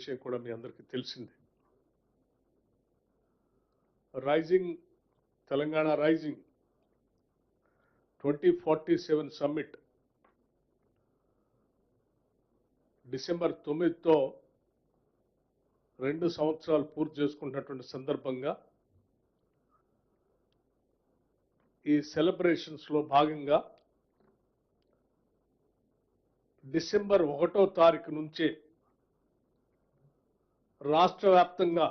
విషయం కూడా మీ అందరికీ తెలిసిందే. Rising Telangana rising 2047 summit December 9తో 2 సంవత్సరాలు పూర్తి చేసుకున్నటువంటి సందర్భంగా ఈ సెలబ్రేషన్స్లో భాగంగా డిసెంబర్ 1వ తారీఖు నుంచే రాష్ట్ర వ్యాప్తంగా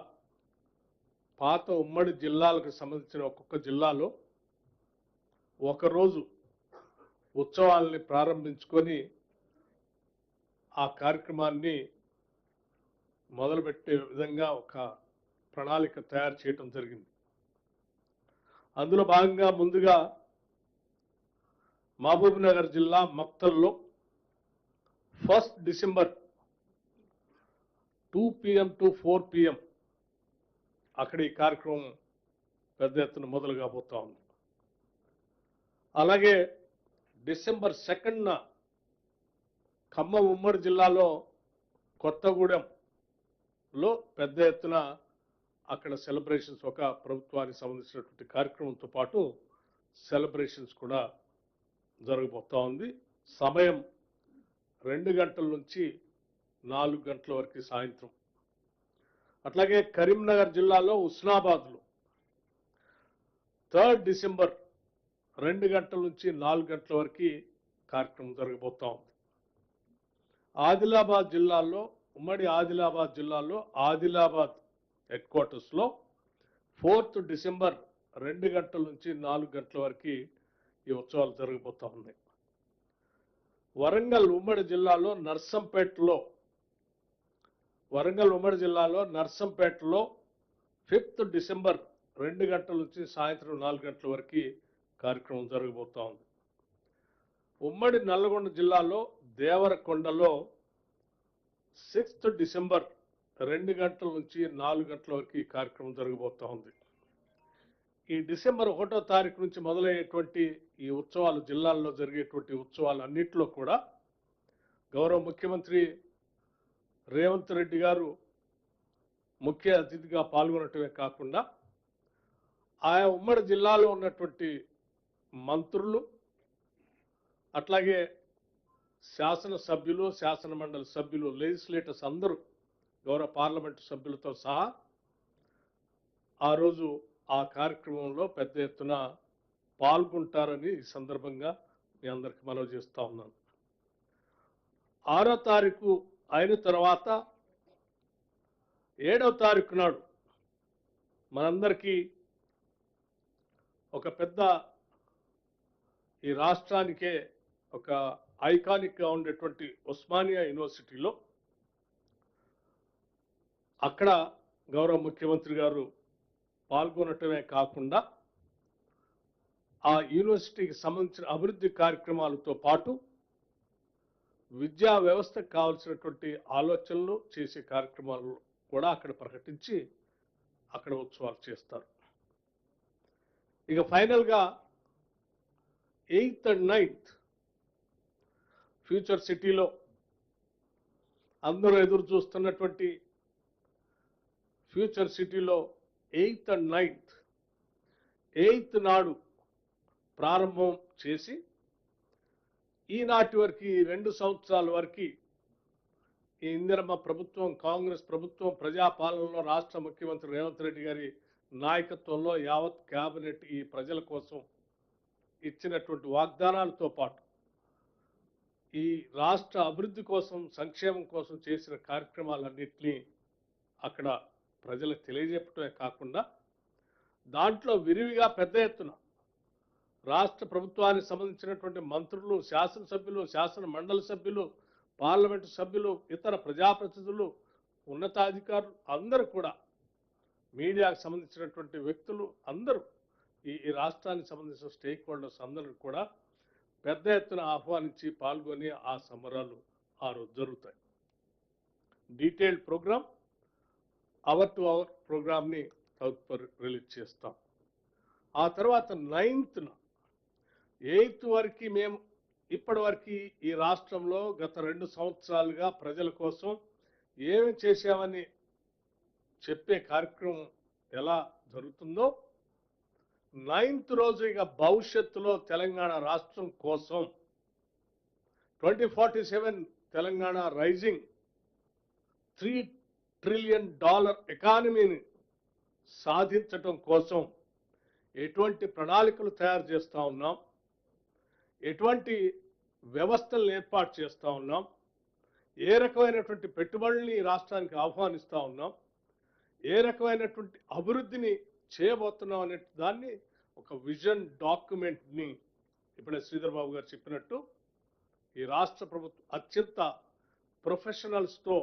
పాత ఉమ్మడి జిల్లాలకు సంబంధించిన ఒక్కొక్క జిల్లాలో ఒకరోజు ఉత్సవాల్ని ప్రారంభించుకొని ఆ కార్యక్రమాన్ని మొదలుపెట్టే విధంగా ఒక ప్రణాళిక తయారు చేయడం జరిగింది. అందులో భాగంగా ముందుగా మహబూబ్నగర్ జిల్లా మక్తల్లో 1 డిసెంబర్ 2 PM to 4 PM అక్కడ ఈ కార్యక్రమం పెద్ద ఎత్తున మొదలు కాబోతా ఉంది. అలాగే డిసెంబర్ 2న ఖమ్మం ఉమ్మడి జిల్లాలో కొత్తగూడెంలో పెద్ద ఎత్తున అక్కడ సెలబ్రేషన్స్ ఒక ప్రభుత్వానికి సంబంధించినటువంటి కార్యక్రమంతో పాటు సెలబ్రేషన్స్ కూడా జరగబోతా ఉంది. సమయం 2 గంటల నుంచి 4 గంటల వరకు సాయంత్రం. అట్లాగే కరీంనగర్ జిల్లాలో హుస్నాబాద్లో 3 డిసెంబర్ 2 గంటల నుంచి 4 గంటల వరకు కార్యక్రమం జరగబోతా ఉంది. ఆదిలాబాద్ జిల్లాలో ఉమ్మడి ఆదిలాబాద్ జిల్లాలో ఆదిలాబాద్ హెడ్ క్వార్టర్స్లో 4th డిసెంబర్ 2 గంటల నుంచి 4 గంటల వరకు ఈ ఉత్సవాలు జరగబోతా ఉన్నాయి. వరంగల్ ఉమ్మడి జిల్లాలో నర్సంపేటలో 5th డిసెంబర్ 2 గంటల నుంచి సాయంత్రం 4 గంటల వరకు కార్యక్రమం జరగబోతా ఉంది. ఉమ్మడి నల్లగొండ జిల్లాలో దేవరకొండలో 6th డిసెంబర్ 2 గంటల నుంచి 4 గంటల వరకు ఈ కార్యక్రమం జరగబోతా ఉంది. ఈ డిసెంబర్ 1వ తారీఖు నుంచి మొదలయ్యేటువంటి ఈ ఉత్సవాలు, జిల్లాల్లో జరిగేటువంటి ఉత్సవాలు అన్నింటిలో కూడా గౌరవ ముఖ్యమంత్రి రేవంత్ రెడ్డి గారు ముఖ్య అతిథిగా పాల్గొనటమే కాకుండా ఆయా ఉమ్మడి జిల్లాలో ఉన్నటువంటి మంత్రులు, అట్లాగే శాసనసభ్యులు, శాసన మండలి సభ్యులు, లెజిస్లేటర్స్ అందరూ గౌరవ పార్లమెంటు సభ్యులతో సహా ఆ రోజు ఆ కార్యక్రమంలో పెద్ద ఎత్తున పాల్గొంటారని ఈ సందర్భంగా మీ అందరికి మనవి చేస్తా ఉన్నాను. 6వ తారీఖు అయిన తర్వాత 7వ తారీఖు నాడు మనందరికీ ఒక పెద్ద ఈ రాష్ట్రానికే ఒక ఐకానిక్గా ఉండేటువంటి ఉస్మానియా యూనివర్సిటీలో అక్కడ గౌరవ ముఖ్యమంత్రి గారు పాల్గొనటమే కాకుండా ఆ యూనివర్సిటీకి సంబంధించిన అభివృద్ధి కార్యక్రమాలతో పాటు విద్యా వ్యవస్థకు కావాల్సినటువంటి ఆలోచనలు చేసే కార్యక్రమాలు కూడా అక్కడ ప్రకటించి అక్కడ ఉత్సవాలు చేస్తారు. ఇక ఫైనల్గా 8th and 9th ఫ్యూచర్ సిటీలో అందరూ ఎదురు చూస్తున్నటువంటి ఫ్యూచర్ సిటీలో 8th and 9th 8th నాడు ప్రారంభం చేసి ఈనాటి వరకు 2 సంవత్సరాల వరకు ఈ ఇందిరమ్మ ప్రభుత్వం, కాంగ్రెస్ ప్రభుత్వం ప్రజాపాలనలో రాష్ట్ర ముఖ్యమంత్రి రేవంత్ రెడ్డి గారి నాయకత్వంలో యావత్ క్యాబినెట్ ఈ ప్రజల కోసం ఇచ్చినటువంటి వాగ్దానాలతో పాటు ఈ రాష్ట్ర అభివృద్ధి కోసం, సంక్షేమం కోసం చేసిన కార్యక్రమాలన్నింటినీ అక్కడ ప్రజలకు తెలియజెప్పటమే కాకుండా దాంట్లో విరివిగా పెద్ద ఎత్తున రాష్ట్ర ప్రభుత్వానికి సంబంధించినటువంటి మంత్రులు, శాసనసభ్యులు, శాసన మండలి సభ్యులు, పార్లమెంటు సభ్యులు, ఇతర ప్రజాప్రతినిధులు, ఉన్నతాధికారులు అందరూ కూడా, మీడియాకు సంబంధించినటువంటి వ్యక్తులు అందరూ ఈ రాష్ట్రానికి సంబంధించిన స్టేక్ హోల్డర్స్ అందరూ కూడా పెద్ద ఎత్తున ఆహ్వానించి పాల్గొని ఆ సంబరాలు ఆ రోజు జరుగుతాయి. Detailed program hour to hour ప్రోగ్రామ్ని తదుపరి రిలీజ్ చేస్తాం. ఆ తర్వాత 9th 8th వరకు మేము ఇప్పటి వరకు ఈ రాష్ట్రంలో గత 2 సంవత్సరాలుగా ప్రజల కోసం ఏమి చేశామని చెప్పే కార్యక్రమం ఎలా జరుగుతుందో 9th రోజు ఇక భవిష్యత్తులో తెలంగాణ రాష్ట్రం కోసం 2047 తెలంగాణ రైజింగ్ $3 ట్రిలియన్ ఎకానమీని సాధించటం కోసం ఎటువంటి ప్రణాళికలు తయారు చేస్తూ ఉన్నాం, ఎటువంటి వ్యవస్థలను ఏర్పాటు చేస్తూ ఉన్నాం, ఏ రకమైనటువంటి పెట్టుబడుల్ని ఈ రాష్ట్రానికి ఆహ్వానిస్తూ ఉన్నాం, ఏ రకమైనటువంటి అభివృద్ధిని చేయబోతున్నాం అనే దాన్ని ఒక విజన్ డాక్యుమెంట్ని ఇప్పుడే శ్రీధర్ బాబు గారు చెప్పినట్టు ఈ రాష్ట్ర ప్రభుత్వం అత్యంత ప్రొఫెషనల్స్తో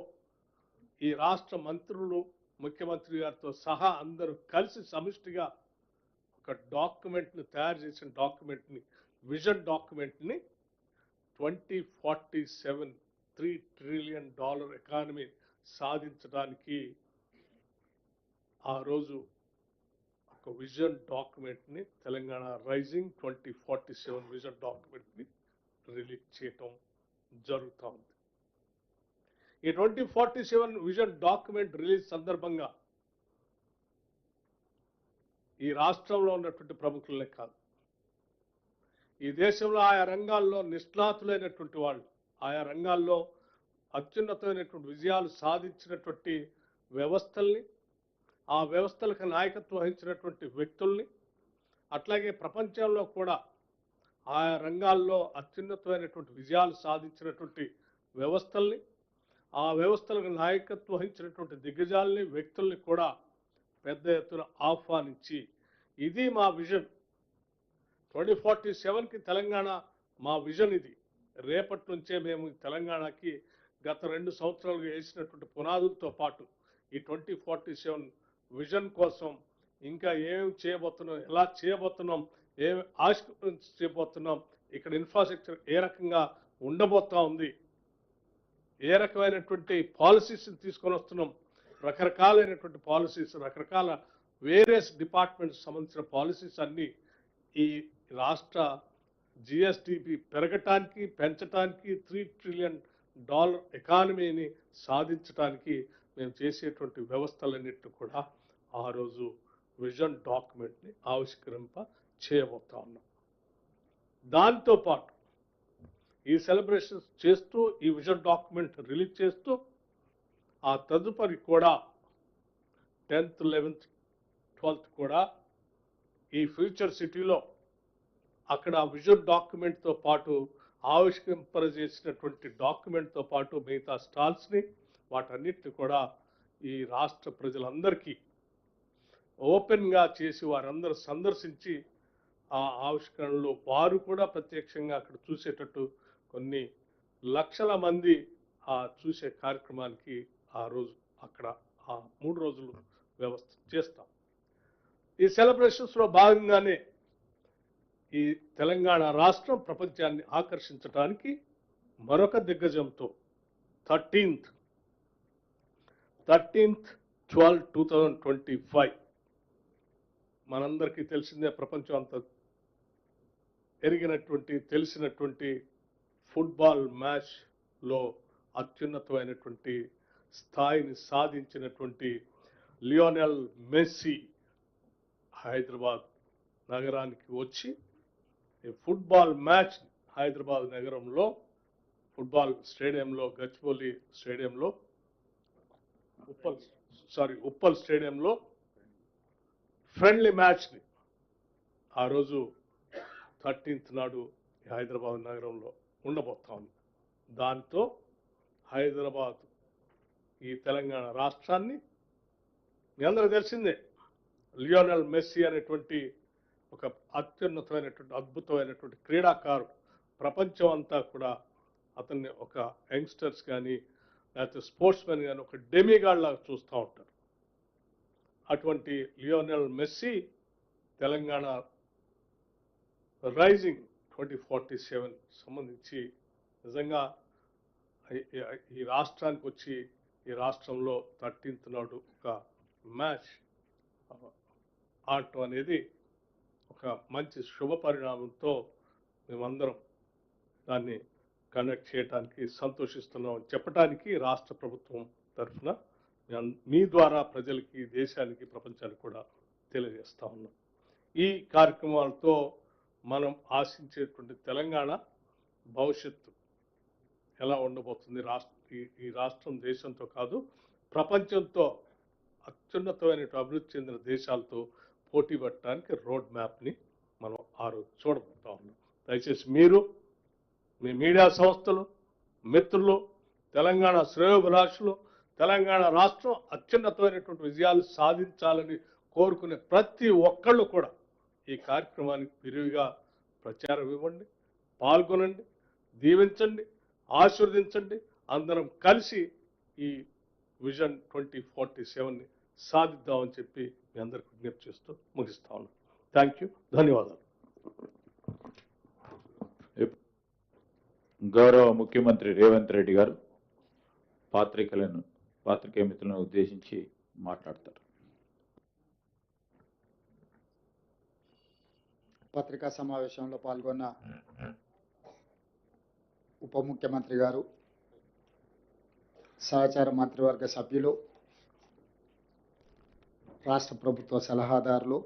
ఈ రాష్ట్ర మంత్రులు ముఖ్యమంత్రి గారితో సహా అందరూ కలిసి సమిష్టిగా ఒక డాక్యుమెంట్ని తయారు చేసిన డాక్యుమెంట్ని విజన్ డాక్యుమెంట్ని 2047 $3 ట్రిలియన్ ఎకానమీ సాధించడానికి ఆ రోజు ఒక విజన్ డాక్యుమెంట్ని తెలంగాణ రైజింగ్ 2047 విజన్ డాక్యుమెంట్ని రిలీజ్ చేయటం జరుగుతూ ఉంది. ఈ 2047 విజన్ డాక్యుమెంట్ రిలీజ్ సందర్భంగా ఈ రాష్ట్రంలో ఉన్నటువంటి ప్రముఖులనే కాదు, ఈ దేశంలో ఆయా రంగాల్లో నిష్ణాతులైనటువంటి వాళ్ళు, ఆయా రంగాల్లో అత్యున్నతమైనటువంటి విజయాలు సాధించినటువంటి వ్యవస్థల్ని, ఆ వ్యవస్థలకు నాయకత్వం వహించినటువంటి వ్యక్తుల్ని, అట్లాగే ప్రపంచంలో కూడా ఆయా రంగాల్లో అత్యున్నతమైనటువంటి విజయాలు సాధించినటువంటి వ్యవస్థల్ని, ఆ వ్యవస్థలకు నాయకత్వం వహించినటువంటి దిగ్గజాలని, వ్యక్తుల్ని కూడా పెద్ద ఎత్తున ఆహ్వానించి ఇది మా విజన్ 2047కి తెలంగాణ మా విజన్ ఇది, రేపటి నుంచే మేము తెలంగాణకి గత 2 సంవత్సరాలుగా వేసినటువంటి పునాదులతో పాటు ఈ 2047 విజన్ కోసం ఇంకా ఏమేమి చేయబోతున్నాం, ఎలా చేయబోతున్నాం, ఏమి చేయబోతున్నాం, ఇక్కడ ఇన్ఫ్రాస్ట్రక్చర్ ఏ రకంగా ఉండబోతా ఉంది, ఏ రకమైనటువంటి పాలసీస్ తీసుకొని వస్తున్నాం, రకరకాలైనటువంటి పాలసీస్, రకరకాల వేరియస్ డిపార్ట్మెంట్స్ సంబంధించిన పాలసీస్ అన్నీ ఈ రాష్ట్ర జిఎస్డిపి పెరగటానికి, పెంచడానికి, $3 ట్రిలియన్ ఎకానమీని సాధించడానికి మేము చేసేటువంటి వ్యవస్థలన్నింటినీ కూడా ఆ రోజు విజన్ డాక్యుమెంట్ని ఆవిష్కరింప చేయబోతా ఉన్నాం. దాంతోపాటు ఈ సెలబ్రేషన్స్ చేస్తూ ఈ విజన్ డాక్యుమెంట్ రిలీజ్ చేస్తూ ఆ తదుపరి కూడా 10th, 11th, 12th కూడా ఈ ఫ్యూచర్ సిటీలో అక్కడ విజన్ డాక్యుమెంట్తో పాటు ఆవిష్కరింపజేసినటువంటి డాక్యుమెంట్తో పాటు మిగతా స్టాల్స్ని వాటన్నిటిని కూడా ఈ రాష్ట్ర ప్రజలందరికీ ఓపెన్గా చేసి వారందరూ సందర్శించి ఆ ఆవిష్కరణలో వారు కూడా ప్రత్యక్షంగా అక్కడ చూసేటట్టు కొన్ని లక్షల మంది ఆ చూసే కార్యక్రమానికి ఆ రోజు అక్కడ ఆ 3 రోజులు వ్యవస్థ చేస్తాం. ఈ సెలబ్రేషన్స్లో భాగంగానే ఈ తెలంగాణ రాష్ట్రం ప్రపంచాన్ని ఆకర్షించడానికి మరొక దిగ్గజంతో 13th 12/2025 మనందరికీ తెలిసిందే, ప్రపంచం అంతా ఎరిగినటువంటి తెలిసినటువంటి ఫుట్బాల్ మ్యాచ్లో అత్యున్నతమైనటువంటి స్థాయిని సాధించినటువంటి లియోనెల్ మెస్సీ హైదరాబాద్ నగరానికి వచ్చి ఈ ఫుట్బాల్ మ్యాచ్ హైదరాబాద్ నగరంలో ఫుట్బాల్ స్టేడియంలో, గచ్చిబౌలి స్టేడియంలో, ఉప్పల్ స్టేడియంలో ఫ్రెండ్లీ మ్యాచ్ని ఆ రోజు 13th నాడు హైదరాబాద్ నగరంలో ఉండబోతా ఉంది. దాంతో హైదరాబాద్ ఈ తెలంగాణ రాష్ట్రాన్ని మీ అందరూ తెలిసిందే, లియోనెల్ మెస్సీ అనేటువంటి ఒక అత్యున్నతమైనటువంటి అద్భుతమైనటువంటి క్రీడాకారుడు, ప్రపంచం అంతా కూడా అతన్ని ఒక యంగ్స్టర్స్ కానీ లేకపోతే స్పోర్ట్స్ మెన్ కానీ ఒక డెమిగాడ్ లాగా చూస్తూ ఉంటారు. అటువంటి లియోనెల్ మెస్సీ తెలంగాణ రైజింగ్ 2047 సంబంధించి నిజంగా ఈ రాష్ట్రానికి వచ్చి ఈ రాష్ట్రంలో 13th నాడు ఒక మ్యాచ్ ఆడటం అనేది ఒక మంచి శుభ పరిణామంతో మేమందరం దాన్ని కండక్ట్ చేయడానికి సంతోషిస్తున్నాం చెప్పడానికి రాష్ట్ర ప్రభుత్వం తరఫున మీ ద్వారా ప్రజలకి, దేశానికి, ప్రపంచానికి కూడా తెలియజేస్తా ఉన్నాం. ఈ కార్యక్రమాలతో మనం ఆశించేటువంటి తెలంగాణ భవిష్యత్తు ఎలా ఉండబోతుంది, ఈ రాష్ట్రం దేశంతో కాదు ప్రపంచంతో అత్యున్నతమైన అభివృద్ధి చెందిన దేశాలతో పోటీ పడటానికి రోడ్ మ్యాప్ని మనం ఆ రోజు చూడబోతా ఉన్నాం. దయచేసి మీరు, మీ మీడియా సంస్థలు, మిత్రులు, తెలంగాణ శ్రేయోభిలాషులు, తెలంగాణ రాష్ట్రం అత్యున్నతమైనటువంటి విజయాలు సాధించాలని కోరుకునే ప్రతి ఒక్కళ్ళు కూడా ఈ కార్యక్రమానికి విరివిగా ప్రచారం ఇవ్వండి, పాల్గొనండి, దీవించండి, ఆశీర్వదించండి. అందరం కలిసి ఈ విజన్ 2047ని సాధిద్దామని చెప్పి మీ అందరికి విజ్ఞప్తి చేస్తూ ముగిస్తా ఉన్నాను. థ్యాంక్ యూ, ధన్యవాదాలు. గౌరవ ముఖ్యమంత్రి రేవంత్ రెడ్డి గారు పాత్రికేయ మిత్రులను ఉద్దేశించి మాట్లాడతారు. పత్రికా సమావేశంలో పాల్గొన్న ఉప ముఖ్యమంత్రి గారు, సహచార మంత్రివర్గ సభ్యులు, రాష్ట్ర ప్రభుత్వ సలహాదారులు,